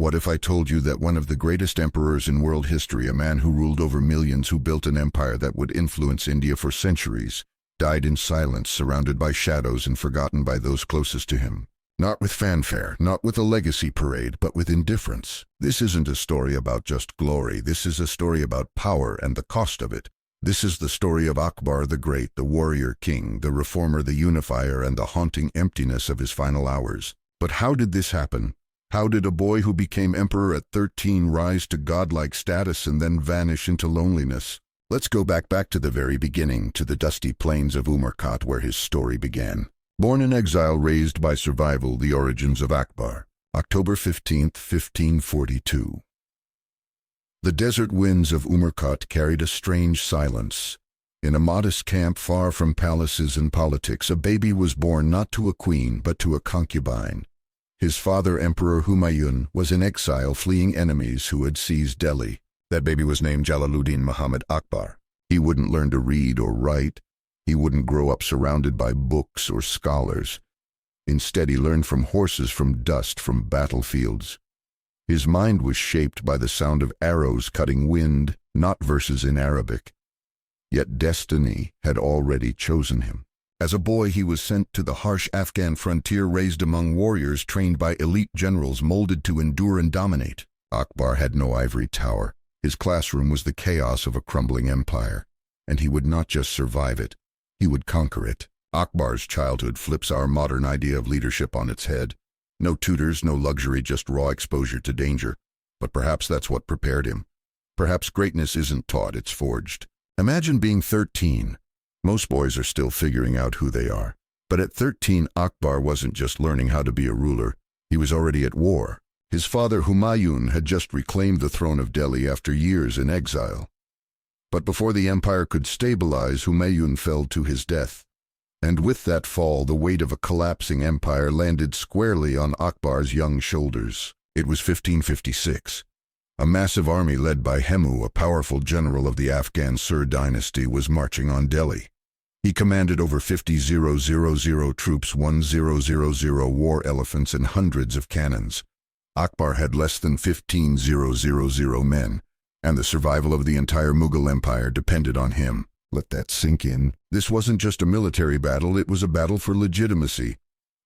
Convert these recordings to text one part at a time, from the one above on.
What if I told you that one of the greatest emperors in world history, a man who ruled over millions, who built an empire that would influence India for centuries, died in silence, surrounded by shadows and forgotten by those closest to him? Not with fanfare, not with a legacy parade, but with indifference. This isn't a story about just glory. This is a story about power and the cost of it. This is the story of Akbar the Great, the warrior king, the reformer, the unifier, and the haunting emptiness of his final hours. But how did this happen? How did a boy who became emperor at 13 rise to godlike status and then vanish into loneliness? Let's go back to the very beginning, to the dusty plains of Umurkot, where his story began. Born in exile, raised by survival, the origins of Akbar. October 15th, 1542. The desert winds of Umurkot carried a strange silence. In a modest camp far from palaces and politics, a baby was born not to a queen, but to a concubine. His father, Emperor Humayun, was in exile, fleeing enemies who had seized Delhi. That baby was named Jalaluddin Muhammad Akbar. He wouldn't learn to read or write. He wouldn't grow up surrounded by books or scholars. Instead, he learned from horses, from dust, from battlefields. His mind was shaped by the sound of arrows cutting wind, not verses in Arabic. Yet destiny had already chosen him. As a boy, he was sent to the harsh Afghan frontier, raised among warriors, trained by elite generals, molded to endure and dominate. Akbar had no ivory tower. His classroom was the chaos of a crumbling empire. And he would not just survive it, he would conquer it. Akbar's childhood flips our modern idea of leadership on its head. No tutors, no luxury, just raw exposure to danger. But perhaps that's what prepared him. Perhaps greatness isn't taught, it's forged. Imagine being 13. Most boys are still figuring out who they are. But at 13, Akbar wasn't just learning how to be a ruler. He was already at war. His father, Humayun, had just reclaimed the throne of Delhi after years in exile. But before the empire could stabilize, Humayun fell to his death. And with that fall, the weight of a collapsing empire landed squarely on Akbar's young shoulders. It was 1556. A massive army led by Hemu, a powerful general of the Afghan Sur dynasty, was marching on Delhi. He commanded over 50,000 troops, 1,000 war elephants, and hundreds of cannons. Akbar had less than 15,000 men, and the survival of the entire Mughal Empire depended on him. Let that sink in. This wasn't just a military battle, it was a battle for legitimacy.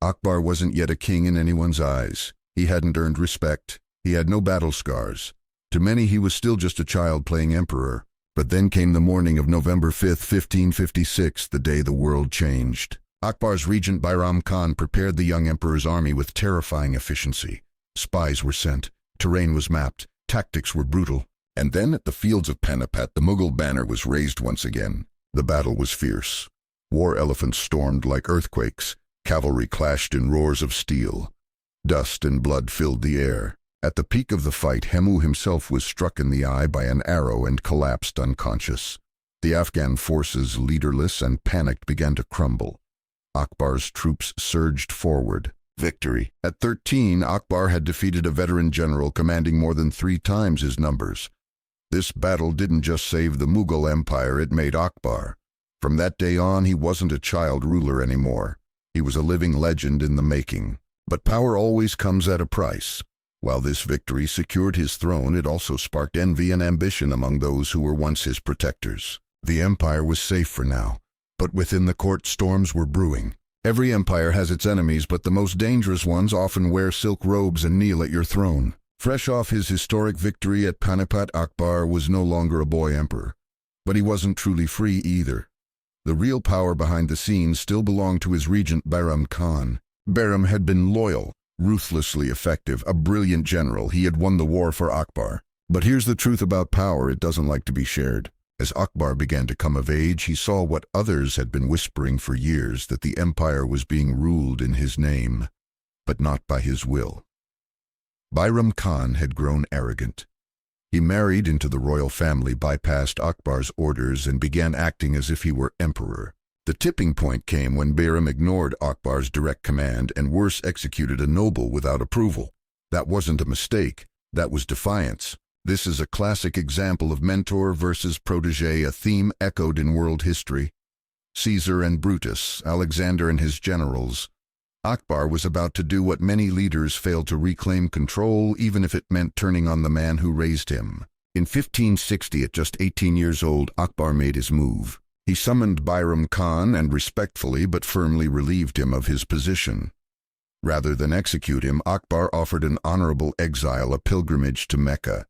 Akbar wasn't yet a king in anyone's eyes. He hadn't earned respect. He had no battle scars. To many, he was still just a child playing emperor. But then came the morning of November 5th, 1556, the day the world changed. Akbar's regent Bairam Khan prepared the young emperor's army with terrifying efficiency. Spies were sent, terrain was mapped, tactics were brutal. And then at the fields of Panipat, the Mughal banner was raised once again. The battle was fierce. War elephants stormed like earthquakes. Cavalry clashed in roars of steel. Dust and blood filled the air. At the peak of the fight, Hemu himself was struck in the eye by an arrow and collapsed unconscious. The Afghan forces, leaderless and panicked, began to crumble. Akbar's troops surged forward. Victory. At 13, Akbar had defeated a veteran general commanding more than 3 times his numbers. This battle didn't just save the Mughal Empire, it made Akbar. From that day on, he wasn't a child ruler anymore. He was a living legend in the making. But power always comes at a price. While this victory secured his throne, it also sparked envy and ambition among those who were once his protectors. The empire was safe for now, but within the court storms were brewing. Every empire has its enemies, but the most dangerous ones often wear silk robes and kneel at your throne. Fresh off his historic victory at Panipat, Akbar was no longer a boy emperor. But he wasn't truly free either. The real power behind the scenes still belonged to his regent Bairam Khan. Bairam had been loyal, ruthlessly effective, a brilliant general. He had won the war for Akbar. But here's the truth about power, it doesn't like to be shared. As Akbar began to come of age, he saw what others had been whispering for years, that the empire was being ruled in his name, but not by his will. Bairam Khan had grown arrogant. He married into the royal family, bypassed Akbar's orders, and began acting as if he were emperor. The tipping point came when Bairam ignored Akbar's direct command and worse, executed a noble without approval. That wasn't a mistake, that was defiance. This is a classic example of mentor versus protege, a theme echoed in world history. Caesar and Brutus, Alexander and his generals. Akbar was about to do what many leaders failed to: reclaim control, even if it meant turning on the man who raised him. In 1560, at just 18 years old, Akbar made his move. He summoned Bayram Khan and respectfully but firmly relieved him of his position. Rather than execute him, Akbar offered an honorable exile, a pilgrimage to Mecca.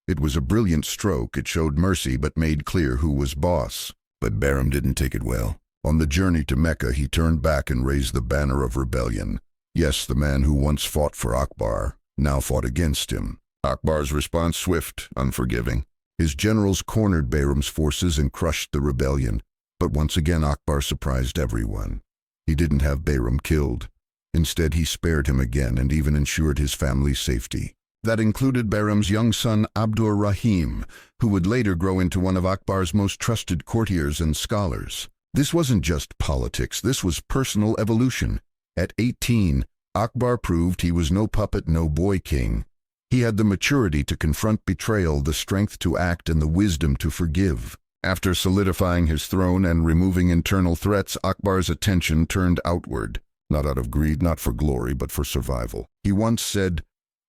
It was a brilliant stroke. It showed mercy but made clear who was boss. But Bayram didn't take it well. On the journey to Mecca, he turned back and raised the banner of rebellion. Yes, the man who once fought for Akbar now fought against him. Akbar's response: swift, unforgiving. His generals cornered Bayram's forces and crushed the rebellion. But once again, Akbar surprised everyone. He didn't have Bayram killed. Instead, he spared him again and even ensured his family's safety. That included Bayram's young son, Abdur Rahim, who would later grow into one of Akbar's most trusted courtiers and scholars. This wasn't just politics, this was personal evolution. At 18, Akbar proved he was no puppet, no boy king. He had the maturity to confront betrayal, the strength to act, and the wisdom to forgive. After solidifying his throne and removing internal threats, Akbar's attention turned outward, not out of greed, not for glory, but for survival. He once said,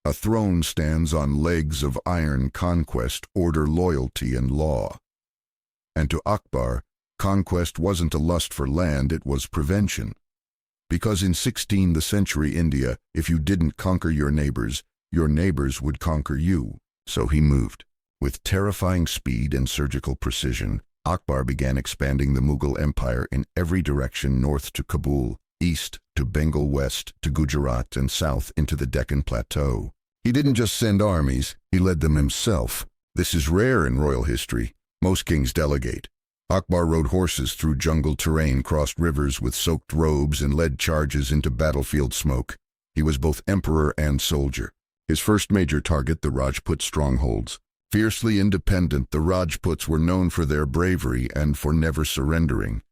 "A throne stands on legs of iron: conquest, order, loyalty, and law." And to Akbar, conquest wasn't a lust for land, it was prevention. Because in 16th century India, if you didn't conquer your neighbors would conquer you. So he moved. With terrifying speed and surgical precision, Akbar began expanding the Mughal Empire in every direction: north to Kabul, east to Bengal, west to Gujarat, and south into the Deccan Plateau. He didn't just send armies, he led them himself. This is rare in royal history. Most kings delegate. Akbar rode horses through jungle terrain, crossed rivers with soaked robes, and led charges into battlefield smoke. He was both emperor and soldier. His first major target, the Rajput strongholds. Fiercely independent, the Rajputs were known for their bravery and for never surrendering.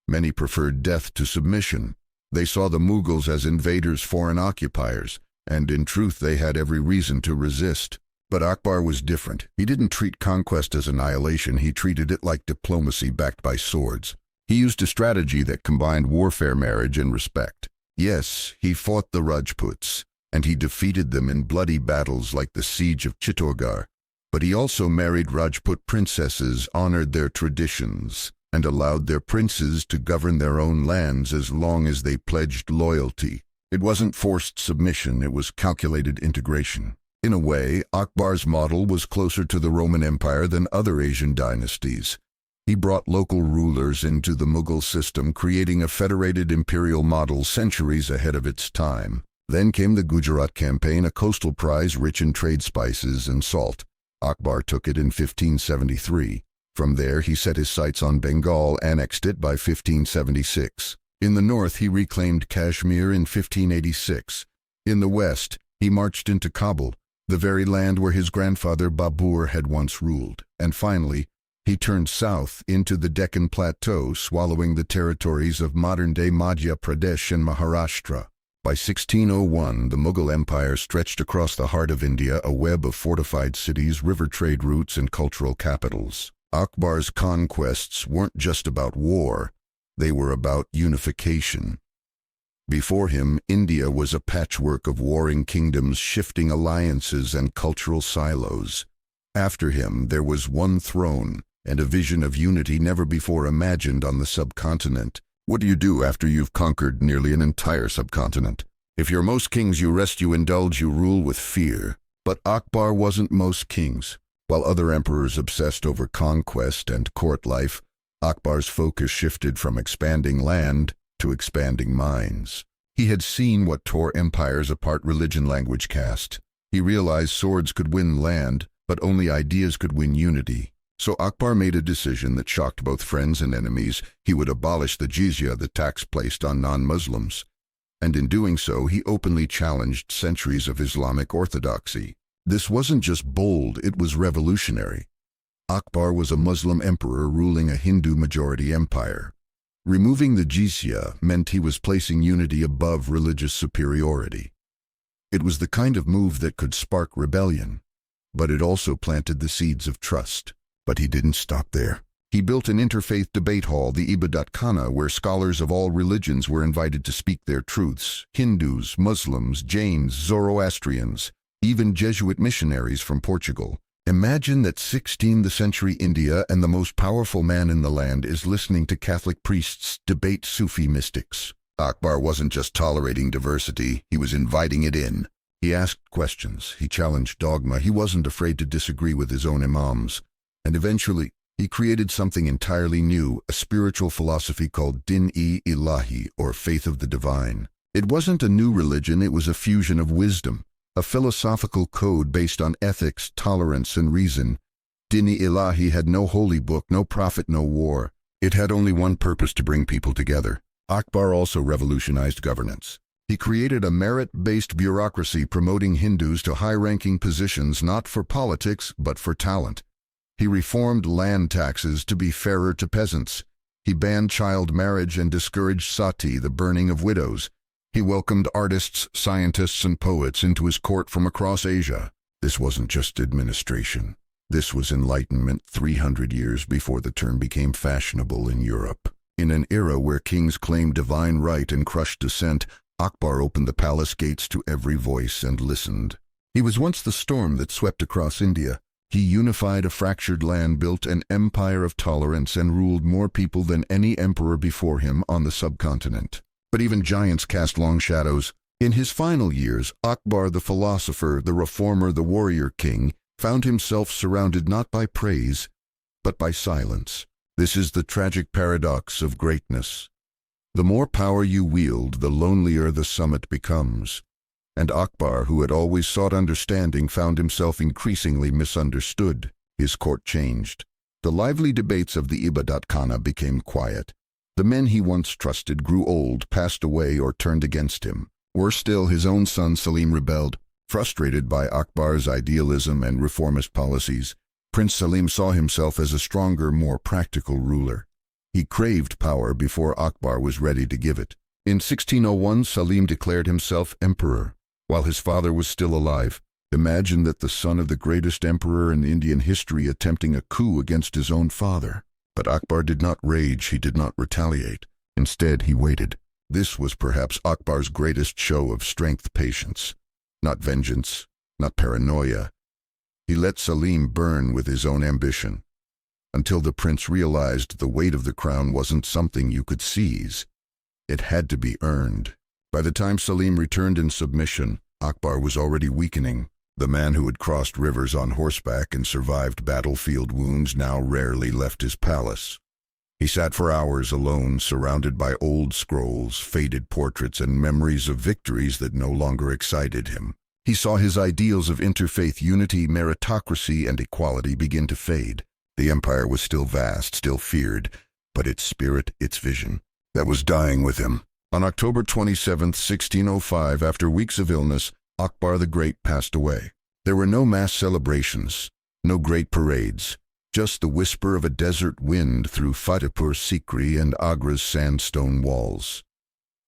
Many preferred death to submission. They saw the Mughals as invaders, foreign occupiers, and in truth they had every reason to resist. But Akbar was different. He didn't treat conquest as annihilation, he treated it like diplomacy backed by swords. He used a strategy that combined warfare, marriage, and respect. Yes, he fought the Rajputs, and he defeated them in bloody battles like the siege of Chittorgarh. But he also married Rajput princesses, honored their traditions, and allowed their princes to govern their own lands as long as they pledged loyalty. It wasn't forced submission, it was calculated integration. In a way, Akbar's model was closer to the Roman Empire than other Asian dynasties. He brought local rulers into the Mughal system, creating a federated imperial model centuries ahead of its time. Then came the Gujarat campaign, a coastal prize rich in trade spices and salt. Akbar took it in 1573. From there, he set his sights on Bengal, annexed it by 1576. In the north, he reclaimed Kashmir in 1586. In the west, he marched into Kabul, the very land where his grandfather Babur had once ruled. And finally, he turned south into the Deccan Plateau, swallowing the territories of modern-day Madhya Pradesh and Maharashtra. By 1601, the Mughal Empire stretched across the heart of India, a web of fortified cities, river trade routes, and cultural capitals. Akbar's conquests weren't just about war, they were about unification. Before him, India was a patchwork of warring kingdoms, shifting alliances, and cultural silos. After him, there was one throne, and a vision of unity never before imagined on the subcontinent. What do you do after you've conquered nearly an entire subcontinent? If you're most kings, you rest, you indulge, you rule with fear. But Akbar wasn't most kings. While other emperors obsessed over conquest and court life, Akbar's focus shifted from expanding land to expanding minds. He had seen what tore empires apart: religion, language, caste. He realized swords could win land, but only ideas could win unity. So Akbar made a decision that shocked both friends and enemies. He would abolish the jizya, the tax placed on non-Muslims. And in doing so, he openly challenged centuries of Islamic orthodoxy. This wasn't just bold, it was revolutionary. Akbar was a Muslim emperor ruling a Hindu-majority empire. Removing the jizya meant he was placing unity above religious superiority. It was the kind of move that could spark rebellion, but it also planted the seeds of trust. But he didn't stop there. He built an interfaith debate hall, the Ibadat Khana, where scholars of all religions were invited to speak their truths. Hindus, Muslims, Jains, Zoroastrians, even Jesuit missionaries from Portugal. Imagine that 16th century India and the most powerful man in the land is listening to Catholic priests debate Sufi mystics. Akbar wasn't just tolerating diversity, he was inviting it in. He asked questions, he challenged dogma, he wasn't afraid to disagree with his own imams. And eventually, he created something entirely new, a spiritual philosophy called Din-e-Ilahi, or faith of the divine. It wasn't a new religion, it was a fusion of wisdom, a philosophical code based on ethics, tolerance, and reason. Din-e-Ilahi had no holy book, no prophet, no war. It had only one purpose: to bring people together. Akbar also revolutionized governance. He created a merit-based bureaucracy promoting Hindus to high-ranking positions not for politics but for talent. He reformed land taxes to be fairer to peasants. He banned child marriage and discouraged sati, the burning of widows. He welcomed artists, scientists, and poets into his court from across Asia. This wasn't just administration. This was enlightenment 300 years before the term became fashionable in Europe. In an era where kings claimed divine right and crushed dissent, Akbar opened the palace gates to every voice and listened. He was once the storm that swept across India. He unified a fractured land, built an empire of tolerance, and ruled more people than any emperor before him on the subcontinent. But even giants cast long shadows. In his final years, Akbar the philosopher, the reformer, the warrior king, found himself surrounded not by praise, but by silence. This is the tragic paradox of greatness. The more power you wield, the lonelier the summit becomes. And Akbar, who had always sought understanding, found himself increasingly misunderstood. His court changed. The lively debates of the Ibadat Khana became quiet. The men he once trusted grew old, passed away, or turned against him. Worse still, his own son Salim rebelled. Frustrated by Akbar's idealism and reformist policies, Prince Salim saw himself as a stronger, more practical ruler. He craved power before Akbar was ready to give it. In 1601, Salim declared himself emperor, while his father was still alive. Imagine that, the son of the greatest emperor in Indian history, attempting a coup against his own father. But Akbar did not rage, he did not retaliate. Instead, he waited. This was perhaps Akbar's greatest show of strength, patience. Not vengeance, not paranoia. He let Salim burn with his own ambition, until the prince realized the weight of the crown wasn't something you could seize. It had to be earned. By the time Salim returned in submission, Akbar was already weakening. The man who had crossed rivers on horseback and survived battlefield wounds now rarely left his palace. He sat for hours alone, surrounded by old scrolls, faded portraits, and memories of victories that no longer excited him. He saw his ideals of interfaith unity, meritocracy, and equality begin to fade. The empire was still vast, still feared, but its spirit, its vision, that was dying with him. On October 27, 1605, after weeks of illness, Akbar the Great passed away. There were no mass celebrations, no great parades, just the whisper of a desert wind through Fatehpur Sikri and Agra's sandstone walls.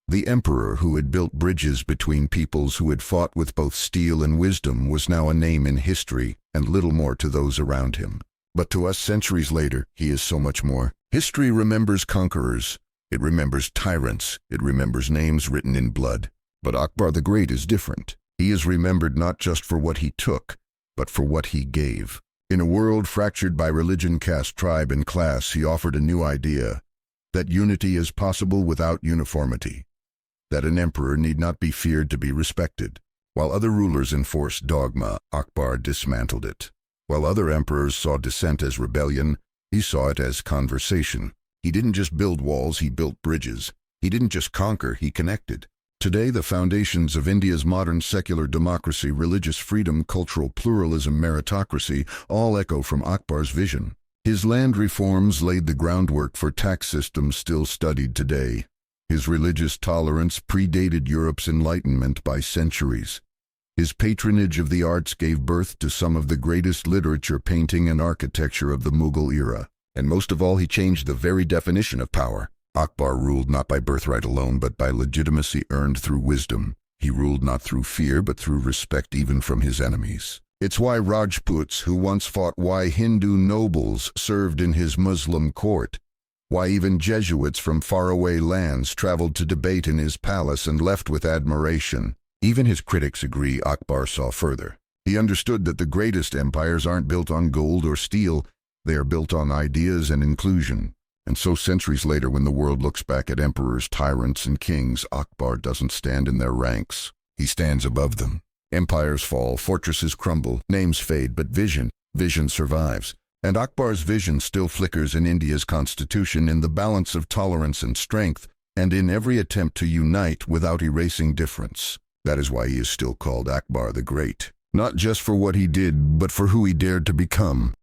The emperor, who had built bridges between peoples who had fought with both steel and wisdom, was now a name in history and little more to those around him. But to us, centuries later, he is so much more. History remembers conquerors. It remembers tyrants. It remembers names written in blood. But Akbar the Great is different. He is remembered not just for what he took, but for what he gave. In a world fractured by religion, caste, tribe, and class, he offered a new idea: that unity is possible without uniformity, that an emperor need not be feared to be respected. While other rulers enforced dogma, Akbar dismantled it. While other emperors saw dissent as rebellion, he saw it as conversation. He didn't just build walls, he built bridges. He didn't just conquer, he connected. Today, the foundations of India's modern secular democracy, religious freedom, cultural pluralism, meritocracy, all echo from Akbar's vision. His land reforms laid the groundwork for tax systems still studied today. His religious tolerance predated Europe's Enlightenment by centuries. His patronage of the arts gave birth to some of the greatest literature, painting, and architecture of the Mughal era. And most of all, he changed the very definition of power. Akbar ruled not by birthright alone, but by legitimacy earned through wisdom. He ruled not through fear, but through respect even from his enemies. It's why Rajputs, who once fought, why Hindu nobles served in his Muslim court, why even Jesuits from faraway lands traveled to debate in his palace and left with admiration. Even his critics agree Akbar saw further. He understood that the greatest empires aren't built on gold or steel, they are built on ideas and inclusion. And so centuries later, when the world looks back at emperors, tyrants, and kings, Akbar doesn't stand in their ranks. He stands above them. Empires fall, fortresses crumble, names fade, but vision survives. And Akbar's vision still flickers in India's constitution, in the balance of tolerance and strength, and in every attempt to unite without erasing difference. That is why he is still called Akbar the Great. Not just for what he did, but for who he dared to become.